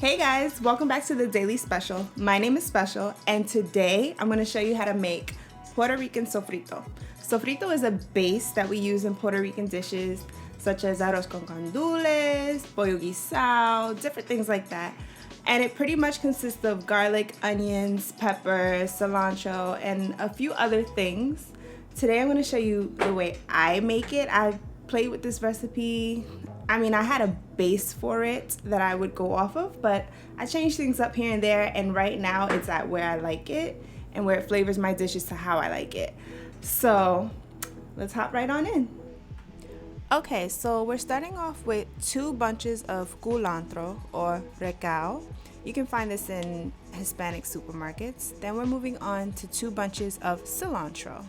Hey guys, welcome back to the Daily Special. My name is Speshyl, and today I'm going to show you how to make Puerto Rican Sofrito. Sofrito is a base that we use in Puerto Rican dishes such as Arroz Con Gandules, Pollo Guisado, different things like that. And it pretty much consists of garlic, onions, peppers, cilantro, and a few other things. Today I'm going to show you the way I make it. I played with this recipe. I had a base for it that I would go off of, but I changed things up here and there, and right now it's at where I like it and where it flavors my dishes to how I like it. So let's hop right on in. Okay, so we're starting off with 2 bunches of culantro or recao. You can find this in Hispanic supermarkets. Then we're moving on to 2 bunches of cilantro.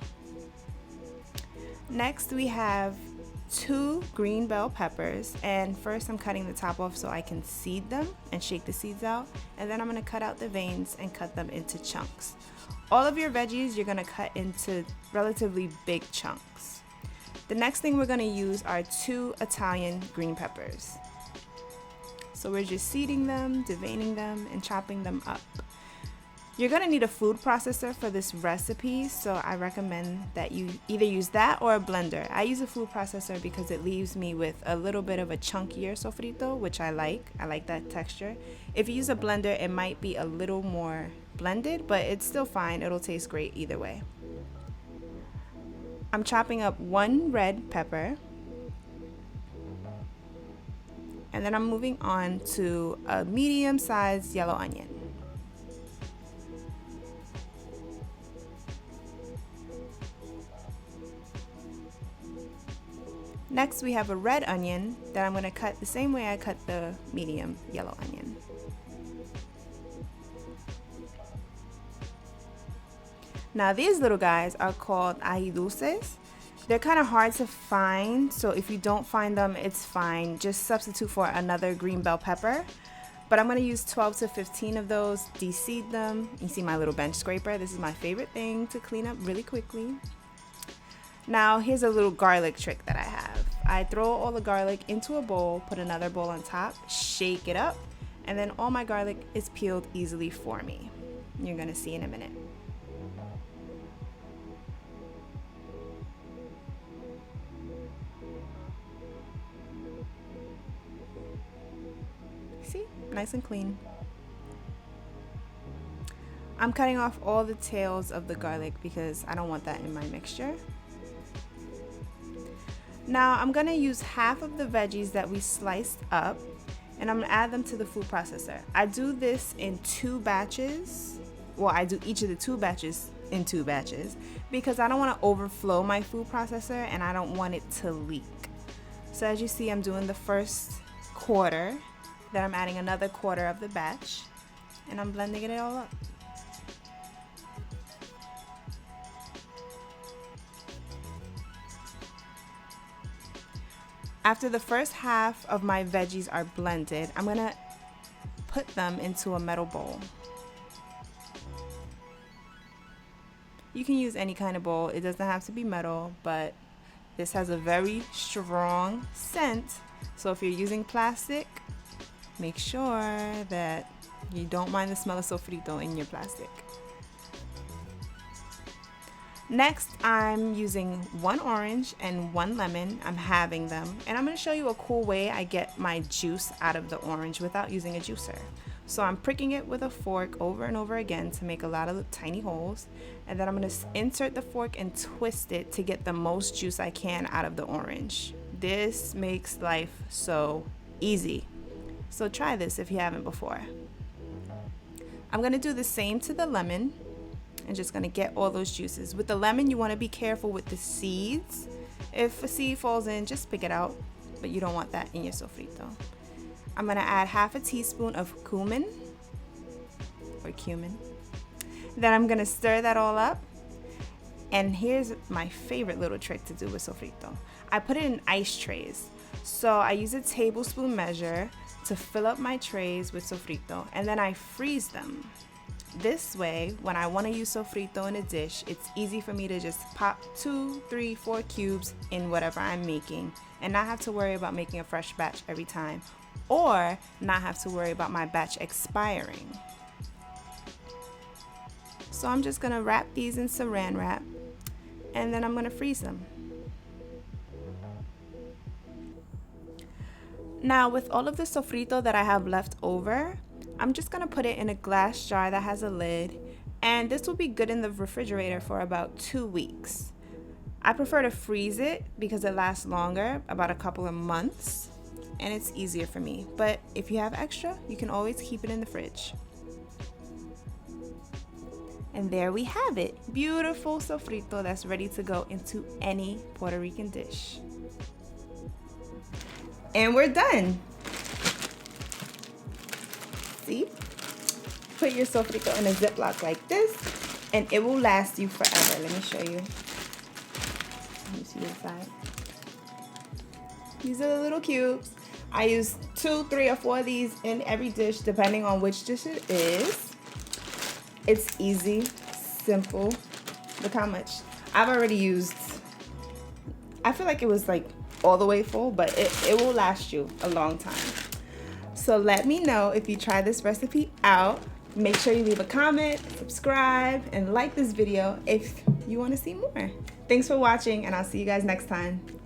Next we have 2 green bell peppers, and first I'm cutting the top off so I can seed them and shake the seeds out, and then I'm going to cut out the veins and cut them into chunks. All of your veggies you're going to cut into relatively big chunks. The next thing we're going to use are 2 Italian green peppers. So we're just seeding them, deveining them, and chopping them up. You're going to need a food processor for this recipe, so I recommend that you either use that or a blender. I use a food processor because it leaves me with a little bit of a chunkier sofrito, which I like. I like that texture. If you use a blender, it might be a little more blended, but it's still fine. It'll taste great either way. I'm chopping up 1 red pepper, and then I'm moving on to a medium-sized yellow onion. Next, we have a red onion that I'm going to cut the same way I cut the medium yellow onion. Now, these little guys are called Aji Dulces. They're kind of hard to find, so if you don't find them, it's fine. Just substitute for another green bell pepper. But I'm going to use 12 to 15 of those, de-seed them. You see my little bench scraper? This is my favorite thing to clean up really quickly. Now, here's a little garlic trick that I have. I throw all the garlic into a bowl, put another bowl on top, shake it up, and then all my garlic is peeled easily for me. You're gonna see in a minute. See? Nice and clean. I'm cutting off all the tails of the garlic because I don't want that in my mixture. Now I'm gonna use half of the veggies that we sliced up, and I'm gonna add them to the food processor. I do this in 2 batches. Well, I do each of the 2 batches in 2 batches because I don't wanna overflow my food processor and I don't want it to leak. So as you see, I'm doing the first quarter, then I'm adding another quarter of the batch, and I'm blending it all up. After the first half of my veggies are blended, I'm gonna put them into a metal bowl. You can use any kind of bowl, it doesn't have to be metal, but this has a very strong scent. So if you're using plastic, make sure that you don't mind the smell of sofrito in your plastic. Next, I'm using 1 orange and 1 lemon. I'm halving them, and I'm going to show you a cool way I get my juice out of the orange without using a juicer. So I'm pricking it with a fork over and over again to make a lot of tiny holes, and then I'm going to insert the fork and twist it to get the most juice I can out of the orange. This makes life so easy. So try this if you haven't before. I'm going to do the same to the lemon. And just gonna get all those juices. With the lemon, you wanna be careful with the seeds. If a seed falls in, just pick it out, but you don't want that in your sofrito. I'm gonna add half a teaspoon of cumin, or cumin. Then I'm gonna stir that all up. And here's my favorite little trick to do with sofrito. I put it in ice trays. So I use a tablespoon measure to fill up my trays with sofrito, and then I freeze them. This way, when I want to use sofrito in a dish, it's easy for me to just pop 2, 3, 4 cubes in whatever I'm making and not have to worry about making a fresh batch every time. or not have to worry about my batch expiring. So I'm just gonna wrap these in saran wrap and then I'm gonna freeze them. Now with all of the sofrito that I have left over, I'm just gonna put it in a glass jar that has a lid, and this will be good in the refrigerator for about 2 weeks. I prefer to freeze it because it lasts longer, about a couple of months, and it's easier for me. But if you have extra, you can always keep it in the fridge. And there we have it, beautiful sofrito that's ready to go into any Puerto Rican dish. And we're done. See? Put your sofrito in a Ziploc like this, and it will last you forever. Let me show you. Let me see inside. These are the little cubes. I use 2, 3, or 4 of these in every dish, depending on which dish it is. It's easy, simple. Look how much. I've already used, I feel like it was like all the way full, but it will last you a long time. So let me know if you try this recipe out. Make sure you leave a comment, subscribe, and like this video if you want to see more. Thanks for watching, and I'll see you guys next time.